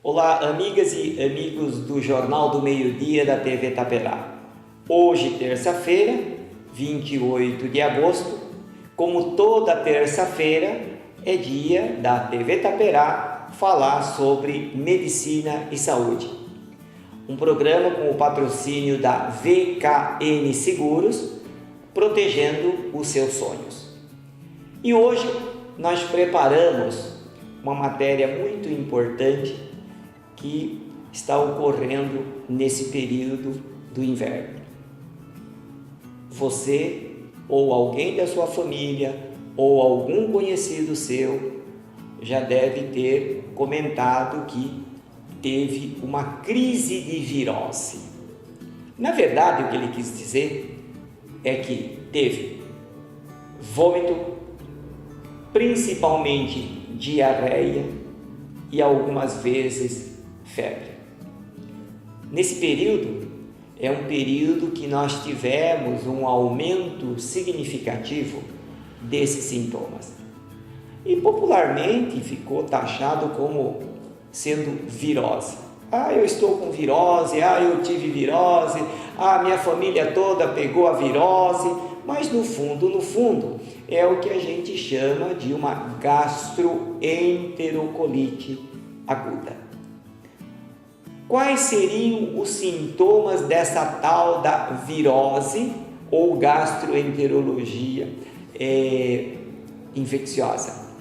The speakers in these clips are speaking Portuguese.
Olá, amigas e amigos do Jornal do Meio-Dia da TV Itaperá. Hoje, terça-feira, 28 de agosto, como toda terça-feira, é dia da TV Itaperá falar sobre medicina e saúde. Um programa com o patrocínio da VKN Seguros, protegendo os seus sonhos. E hoje nós preparamos uma matéria muito importante que está ocorrendo nesse período do inverno. Você ou alguém da sua família ou algum conhecido seu já deve ter comentado que teve uma crise de virose. Na verdade, o que ele quis dizer é que teve vômito, principalmente diarreia e algumas vezes febre. Nesse período, é um período que nós tivemos um aumento significativo desses sintomas. E popularmente ficou taxado como sendo virose. Eu estou com virose, eu tive virose, minha família toda pegou a virose, mas no fundo, é o que a gente chama de uma gastroenterocolite aguda. Quais seriam os sintomas dessa tal da virose ou gastroenterologia infecciosa?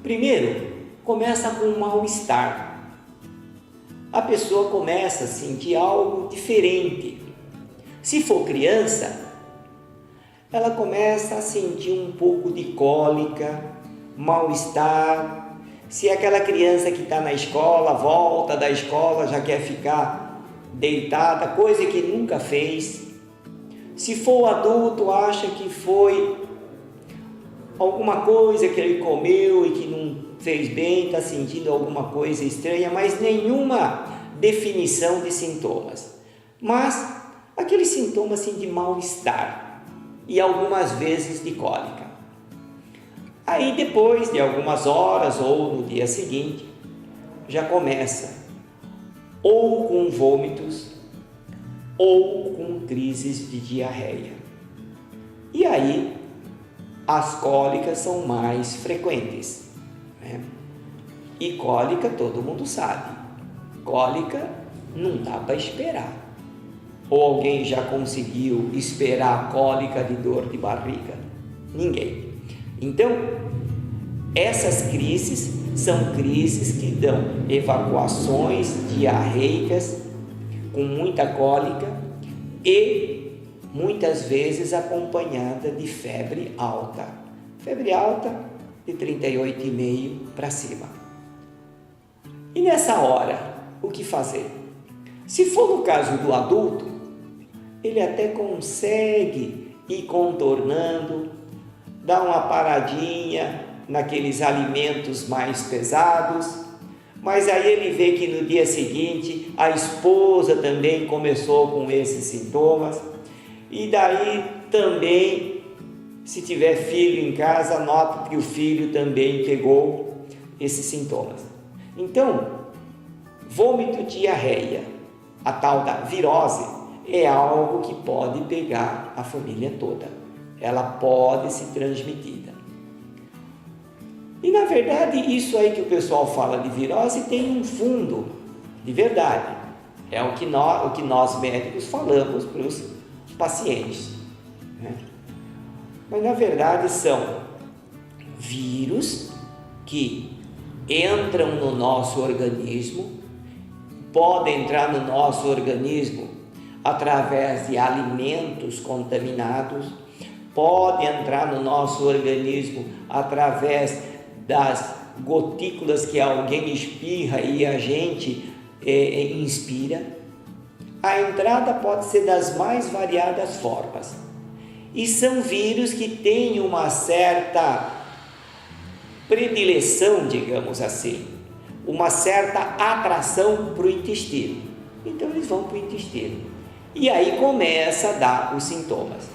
Primeiro, começa com um mal-estar. A pessoa começa a sentir algo diferente. Se for criança, ela começa a sentir um pouco de cólica, mal-estar. Se é aquela criança que está na escola, volta da escola, já quer ficar deitada, coisa que nunca fez. Se for adulto, acha que foi alguma coisa que ele comeu e que não fez bem, está sentindo alguma coisa estranha, mas nenhuma definição de sintomas. Mas aqueles sintomas assim, de mal-estar e algumas vezes de cólica. Aí depois de algumas horas ou no dia seguinte, já começa ou com vômitos ou com crises de diarreia. E aí as cólicas são mais frequentes, né? E cólica todo mundo sabe, cólica não dá para esperar. Ou alguém já conseguiu esperar a cólica de dor de barriga? Ninguém. Então, essas crises são crises que dão evacuações diarreicas com muita cólica e muitas vezes acompanhada de febre alta. Febre alta de 38,5 para cima. E nessa hora, o que fazer? Se for no caso do adulto, ele até consegue ir contornando, dar uma paradinha naqueles alimentos mais pesados, mas aí ele vê que no dia seguinte a esposa também começou com esses sintomas, e daí também, se tiver filho em casa, nota que o filho também pegou esses sintomas. Então, vômito, diarreia, a tal da virose, é algo que pode pegar a família toda. Ela pode ser transmitida. E na verdade, isso aí que o pessoal fala de virose tem um fundo de verdade. É o que nós médicos falamos para os pacientes, né? Mas na verdade são vírus que entram no nosso organismo, podem entrar no nosso organismo através de alimentos contaminados, pode entrar no nosso organismo através das gotículas que alguém espirra e a gente inspira. A entrada pode ser das mais variadas formas. E são vírus que têm uma certa predileção, digamos assim, uma certa atração para o intestino. Então eles vão para o intestino. E aí começa a dar os sintomas.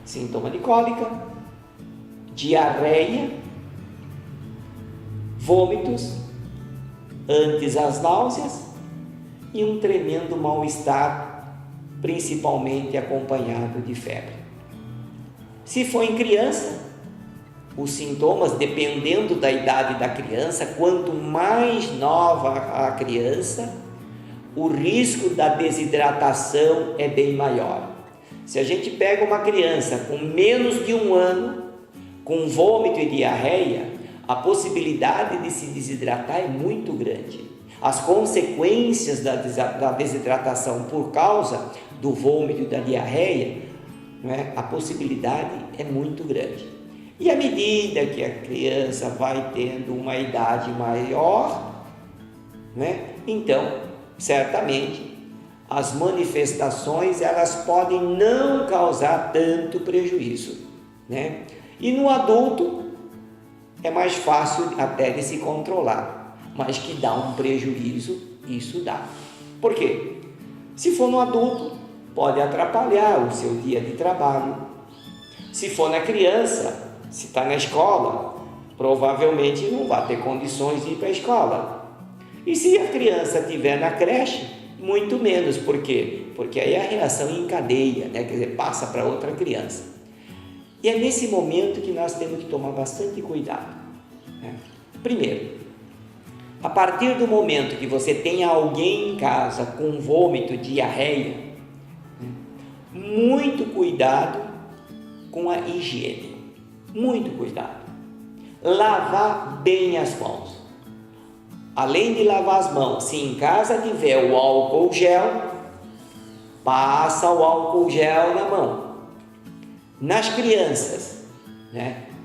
Sintoma de cólica, diarreia, vômitos, antes as náuseas e um tremendo mal-estar, principalmente acompanhado de febre. Se for em criança, os sintomas, dependendo da idade da criança, quanto mais nova a criança, o risco da desidratação é bem maior. Se a gente pega uma criança com menos de 1 ano, com vômito e diarreia, a possibilidade de se desidratar é muito grande. As consequências da desidratação por causa do vômito e da diarreia, a possibilidade é muito grande. E à medida que a criança vai tendo uma idade maior, então, certamente, as manifestações elas podem não causar tanto prejuízo, E no adulto é mais fácil até de se controlar, mas que dá um prejuízo, isso dá. Por quê? Se for no adulto, pode atrapalhar o seu dia de trabalho. Se for na criança, se está na escola, provavelmente não vai ter condições de ir para a escola. E se a criança estiver na creche, muito menos. Por quê? Porque aí a reação em cadeia, quer dizer, passa para outra criança. E é nesse momento que nós temos que tomar bastante cuidado. Primeiro, a partir do momento que você tem alguém em casa com vômito, diarreia, muito cuidado com a higiene. Muito cuidado. Lavar bem as mãos. Além de lavar as mãos, se em casa tiver o álcool gel, passa o álcool gel na mão. Nas crianças,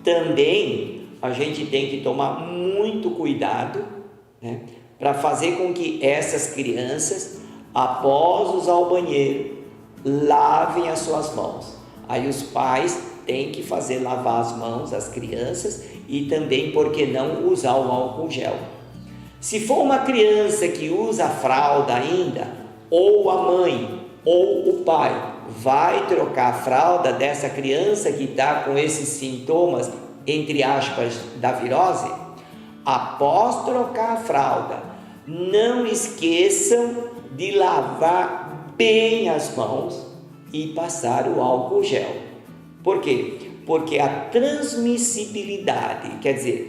também a gente tem que tomar muito cuidado, para fazer com que essas crianças, após usar o banheiro, lavem as suas mãos. Aí os pais têm que fazer lavar as mãos às crianças e também, por que não, usar o álcool gel. Se for uma criança que usa fralda ainda, ou a mãe ou o pai vai trocar a fralda dessa criança que está com esses sintomas, entre aspas, da virose, após trocar a fralda, não esqueçam de lavar bem as mãos e passar o álcool gel. Por quê? Porque a transmissibilidade, quer dizer,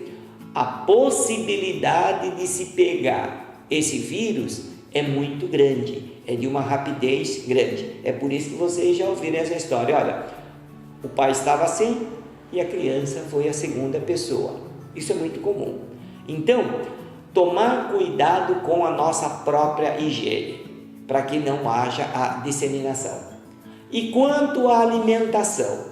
a possibilidade de se pegar esse vírus é muito grande, é de uma rapidez grande. É por isso que vocês já ouviram essa história. Olha, o pai estava assim e a criança foi a segunda pessoa. Isso é muito comum. Então, tomar cuidado com a nossa própria higiene, para que não haja a disseminação. E quanto à alimentação?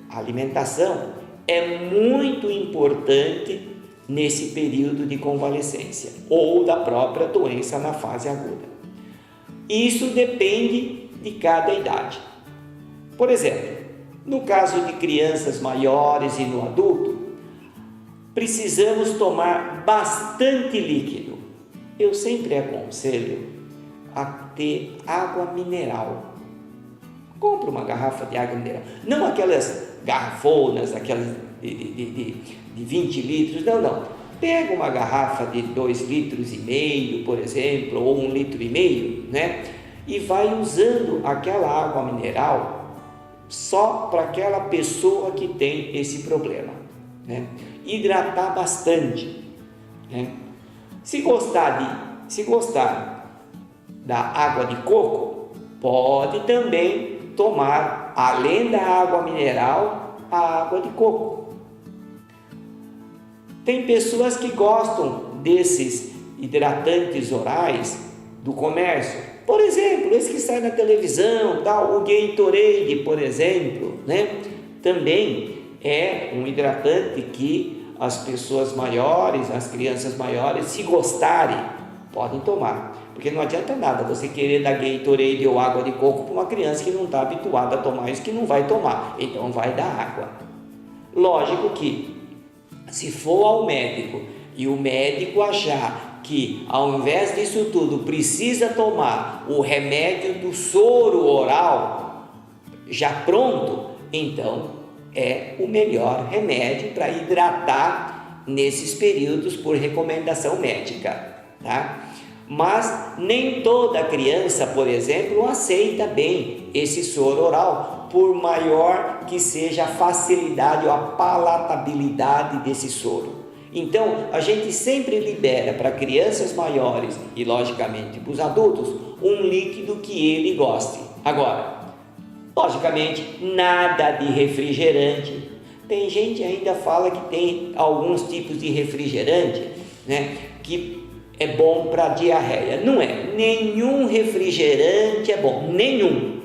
A alimentação é muito importante nesse período de convalescência ou da própria doença na fase aguda. Isso depende de cada idade. Por exemplo, no caso de crianças maiores e no adulto, precisamos tomar bastante líquido. Eu sempre aconselho a ter água mineral. Compre uma garrafa de água mineral, não aquelas garrafonas, aquelas de 20 litros, não. Pega uma garrafa de 2,5 litros, por exemplo, ou 1,5 litros, e vai usando aquela água mineral só para aquela pessoa que tem esse problema, Hidratar bastante, Se gostar da água de coco, pode também tomar, além da água mineral, a água de coco. Tem pessoas que gostam desses hidratantes orais do comércio, por exemplo, esse que sai na televisão, o Gatorade, por exemplo, também é um hidratante que as pessoas maiores, as crianças maiores, se gostarem, podem tomar. Porque não adianta nada você querer dar Gatorade ou água de coco para uma criança que não está habituada a tomar isso, que não vai tomar. Então vai dar água. Lógico que, se for ao médico e o médico achar que, ao invés disso tudo, precisa tomar o remédio do soro oral já pronto, então é o melhor remédio para hidratar nesses períodos por recomendação médica, tá? Mas nem toda criança, por exemplo, aceita bem esse soro oral, por maior que seja a facilidade ou a palatabilidade desse soro. Então, a gente sempre libera para crianças maiores e, logicamente, para os adultos, um líquido que ele goste. Agora, logicamente, nada de refrigerante. Tem gente ainda fala que tem alguns tipos de refrigerante, né, que é bom para diarreia. Não é. Nenhum refrigerante é bom. Nenhum.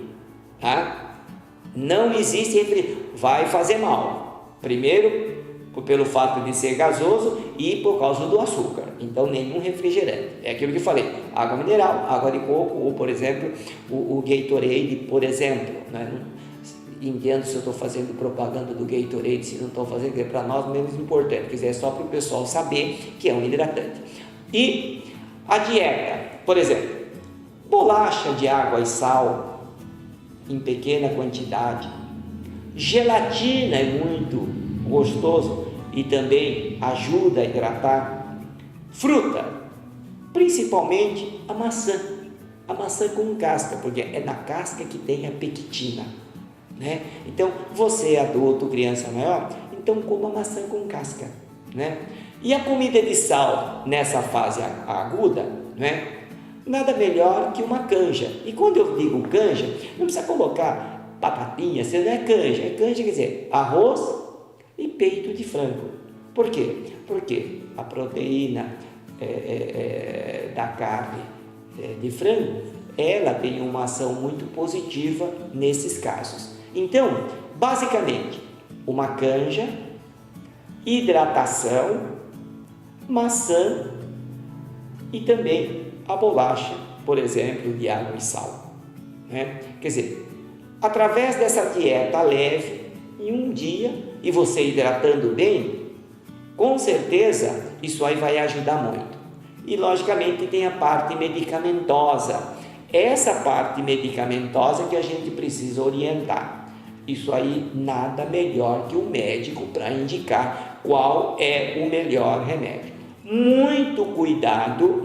Tá? Não existe refrigerante. Vai fazer mal. Primeiro, pelo fato de ser gasoso e por causa do açúcar. Então, nenhum refrigerante. É aquilo que eu falei. Água mineral, água de coco ou, por exemplo, o Gatorade, por exemplo. Né? Entendo se eu estou fazendo propaganda do Gatorade, se não estou fazendo, que é para nós menos importante. Quer dizer, é só para o pessoal saber que é um hidratante. E a dieta, por exemplo, bolacha de água e sal em pequena quantidade, gelatina é muito gostoso e também ajuda a hidratar, fruta, principalmente a maçã com casca, porque é na casca que tem a pectina, né? Então, você adulto, criança maior, então coma maçã com casca, né? E a comida de sal nessa fase aguda, né? Nada melhor que uma canja. E quando eu digo canja, não precisa colocar batatinha, você não é canja. É canja quer dizer arroz e peito de frango. Por quê? Porque a proteína da carne de frango, ela tem uma ação muito positiva nesses casos. Então, basicamente, uma canja, hidratação, maçã e também a bolacha, por exemplo, de água e sal, né? Quer dizer, através dessa dieta leve, em um dia, e você hidratando bem, com certeza isso aí vai ajudar muito. E logicamente tem a parte medicamentosa. Essa parte medicamentosa que a gente precisa orientar. Isso aí nada melhor que o médico para indicar qual é o melhor remédio. Muito cuidado,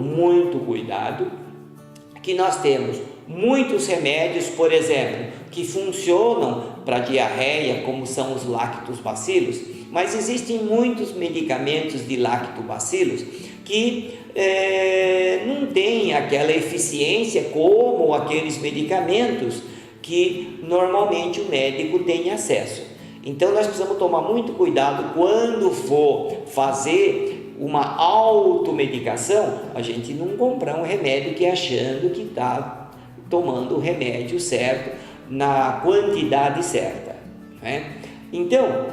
que nós temos muitos remédios, por exemplo, que funcionam para diarreia, como são os lactobacilos, mas existem muitos medicamentos de lactobacilos que não têm aquela eficiência como aqueles medicamentos que normalmente o médico tem acesso. Então nós precisamos tomar muito cuidado quando for fazer uma automedicação, a gente não comprar um remédio que achando que está tomando o remédio certo, na quantidade certa, né? Então,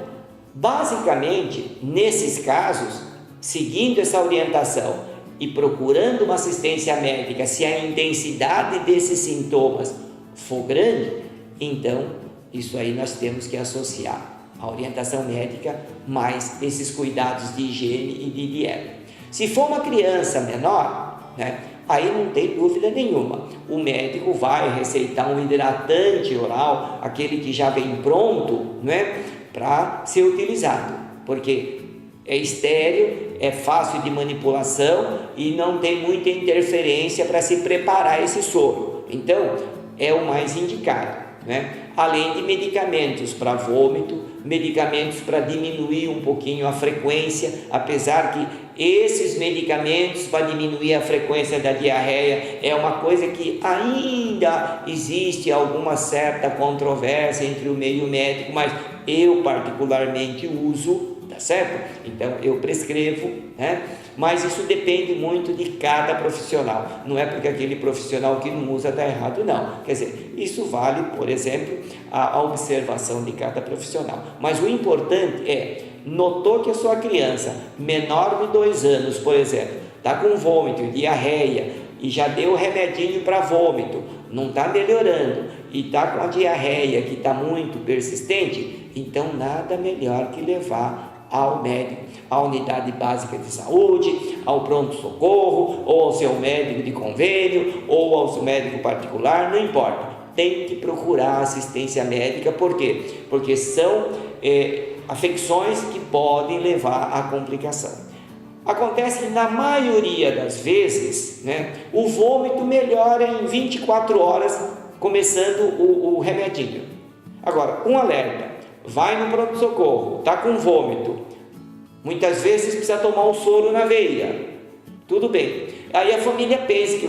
basicamente, nesses casos, seguindo essa orientação e procurando uma assistência médica, se a intensidade desses sintomas for grande, então, isso aí nós temos que associar a orientação médica mais esses cuidados de higiene e de dieta. Se for uma criança menor, né, aí não tem dúvida nenhuma, o médico vai receitar um hidratante oral, aquele que já vem pronto, né, para ser utilizado, porque é estéril, é fácil de manipulação e não tem muita interferência para se preparar esse soro. Então, é o mais indicado, né? Além de medicamentos para vômito, medicamentos para diminuir um pouquinho a frequência, apesar que esses medicamentos para diminuir a frequência da diarreia é uma coisa que ainda existe alguma certa controvérsia entre o meio médico, mas eu particularmente uso, tá certo? Então eu prescrevo, né? Mas isso depende muito de cada profissional, não é porque aquele profissional que não usa está errado, não. Quer dizer, isso vale, por exemplo, a observação de cada profissional, mas o importante é, notou que a sua criança menor de 2 anos, por exemplo, está com vômito, diarreia e já deu remedinho para vômito, não está melhorando e está com a diarreia que está muito persistente, então nada melhor que levar ao médico, à unidade básica de saúde, ao pronto-socorro, ou ao seu médico de convênio, ou ao seu médico particular, não importa, tem que procurar assistência médica. Por quê? Porque são afecções que podem levar à complicação. Acontece que na maioria das vezes, né, o vômito melhora em 24 horas, começando o remedinho. Agora, um alerta: vai no pronto-socorro, está com vômito, muitas vezes precisa tomar um soro na veia, tudo bem. Aí a família pensa que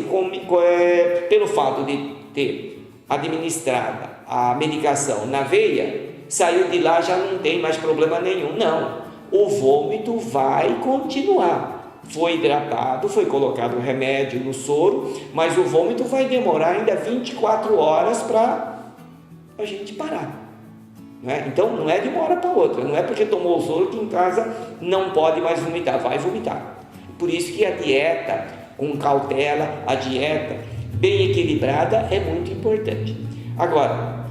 pelo fato de ter administrado a medicação na veia, saiu de lá, já não tem mais problema nenhum. Não, o vômito vai continuar. Foi hidratado, foi colocado o remédio no soro, mas o vômito vai demorar ainda 24 horas para a gente parar. Então não é de uma hora para outra, não é porque tomou o soro que em casa não pode mais vomitar, vai vomitar. Por isso que a dieta com cautela, a dieta bem equilibrada é muito importante. Agora,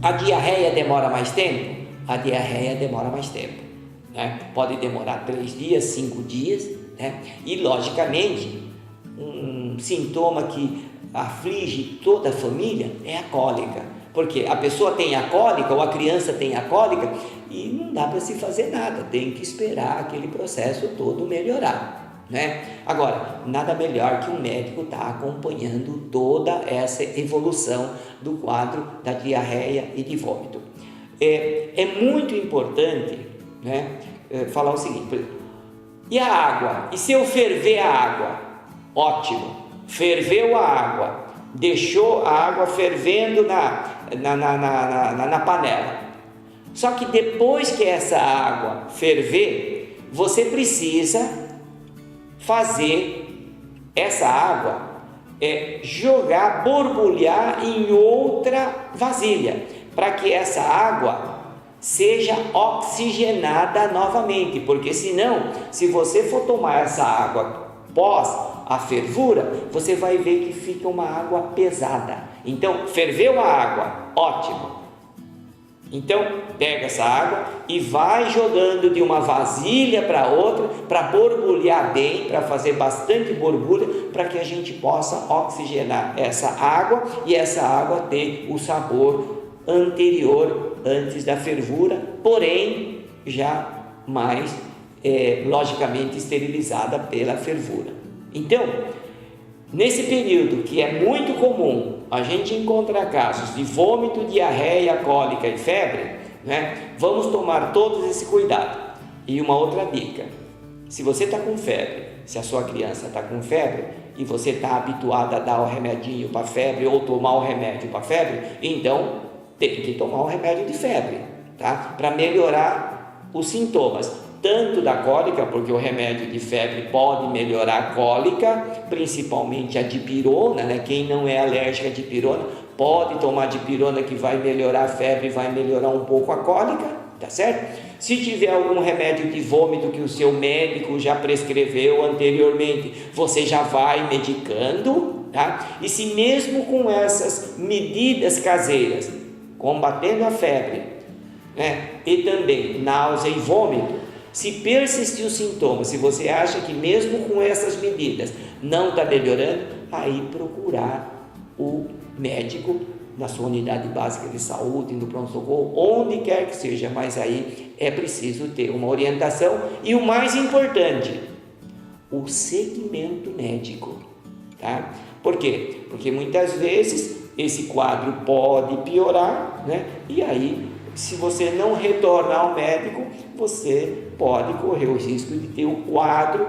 a diarreia demora mais tempo? A diarreia demora mais tempo, né? Pode demorar 3 dias, 5 dias, né? E logicamente um sintoma que aflige toda a família é a cólica, porque a pessoa tem a cólica ou a criança tem a cólica e não dá para se fazer nada, tem que esperar aquele processo todo melhorar, né? Agora, nada melhor que um médico estar acompanhando toda essa evolução do quadro da diarreia e de vômito. É muito importante, né, falar o seguinte: e a água? E se eu ferver a água? Ótimo, ferveu a água, deixou a água fervendo na panela. Só que depois que essa água ferver, você precisa fazer essa água jogar, borbulhar em outra vasilha, para que essa água seja oxigenada novamente, porque senão, se você for tomar essa água pós a fervura, você vai ver que fica uma água pesada. Então, ferveu a água, ótimo. Então, pega essa água e vai jogando de uma vasilha para outra, para borbulhar bem, para fazer bastante borbulha, para que a gente possa oxigenar essa água e essa água ter o sabor anterior, antes da fervura, porém já mais logicamente esterilizada pela fervura. Então, nesse período que é muito comum a gente encontrar casos de vômito, diarreia, cólica e febre, né, vamos tomar todos esse cuidado. E uma outra dica: se você está com febre, se a sua criança está com febre e você está habituado a dar o remedinho para febre ou tomar o remédio para febre, então tem que tomar o remédio de febre, tá? Para melhorar os sintomas, tanto da cólica, porque o remédio de febre pode melhorar a cólica, principalmente a dipirona, né? Quem não é alérgico à dipirona pode tomar dipirona, que vai melhorar a febre, vai melhorar um pouco a cólica, tá certo? Se tiver algum remédio de vômito que o seu médico já prescreveu anteriormente, você já vai medicando, tá? E se mesmo com essas medidas caseiras, combatendo a febre, né, e também náusea e vômito, se persistir os sintomas, se você acha que mesmo com essas medidas não está melhorando, aí procurar o médico na sua unidade básica de saúde, no pronto-socorro, onde quer que seja, mas aí é preciso ter uma orientação e o mais importante, o segmento médico, tá? Por quê? Porque muitas vezes esse quadro pode piorar, né? E aí, se você não retornar ao médico, você pode correr o risco de ter o quadro,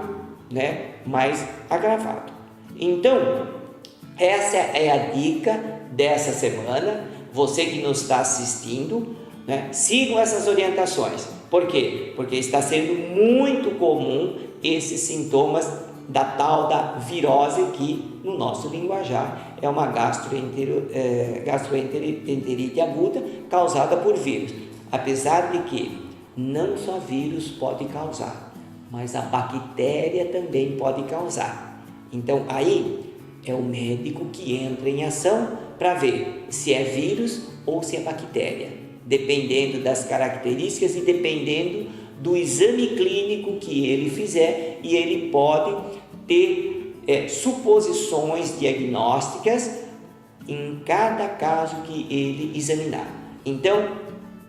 né, mais agravado. Então, essa é a dica dessa semana. Você que nos está assistindo, né, sigam essas orientações. Por quê? Porque está sendo muito comum esses sintomas da tal da virose, que no nosso linguajar é uma gastroenterite aguda causada por vírus. Apesar de que não só vírus pode causar, mas a bactéria também pode causar. Então aí é o médico que entra em ação para ver se é vírus ou se é bactéria, dependendo das características e dependendo do exame clínico que ele fizer, e ele pode ter suposições diagnósticas em cada caso que ele examinar. Então,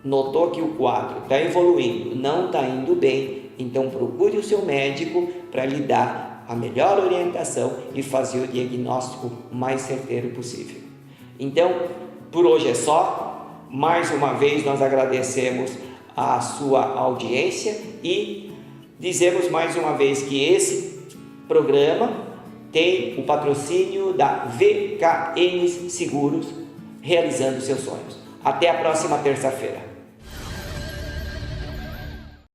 notou que o quadro está evoluindo, não está indo bem, então procure o seu médico para lhe dar a melhor orientação e fazer o diagnóstico mais certeiro possível. Então, por hoje é só. Mais uma vez nós agradecemos a sua audiência e dizemos mais uma vez que esse programa tem o patrocínio da VKN Seguros, realizando seus sonhos. Até a próxima terça-feira.